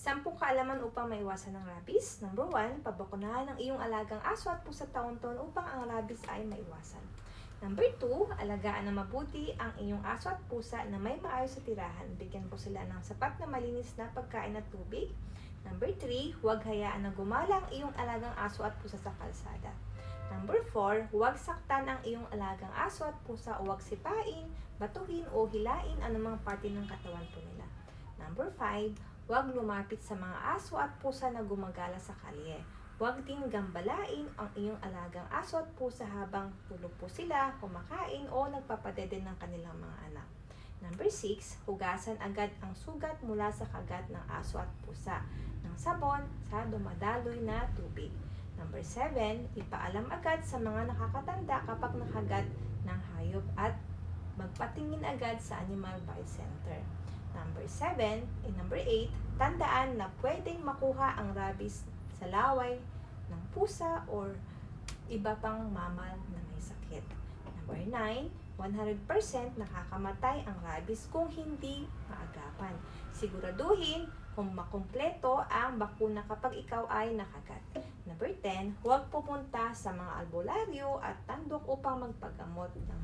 10 kaalaman upang maiwasan ng rabies. Number 1, pabakunahan ang iyong alagang aso at pusa taon-taon upang ang rabies ay maiwasan. Number 2, alagaan na mabuti ang inyong aso at pusa na may maayos sa tirahan. Bigyan po sila ng sapat na malinis na pagkain at tubig. Number 3, huwag hayaan na gumala ang iyong alagang aso at pusa sa kalsada. Number 4, huwag saktan ang iyong alagang aso at pusa o huwag sipain, batuhin o hilain anumang parte ng katawan po nila. Number 5, huwag lumapit sa mga aso at pusa na gumagala sa kalye. Huwag din gambalain ang iyong alagang aso at pusa habang tulog po sila, kumakain o nagpapadede ng kanilang mga anak. Number 6, hugasan agad ang sugat mula sa kagat ng aso at pusa ng sabon sa dumadaloy na tubig. Number 7, ipaalam agad sa mga nakakatanda kapag nakagat ng hayop at magpatingin agad sa Animal Bite Center. Number 8, tandaan na pwedeng makuha ang rabies sa laway ng pusa or iba pang mammal na may sakit. Number 9, 100% nakakamatay ang rabies kung hindi maagapan. Siguraduhin kung makumpleto ang bakuna kapag ikaw ay nakagat. Number 10, huwag pupunta sa mga albularyo at tandok upang magpagamot ng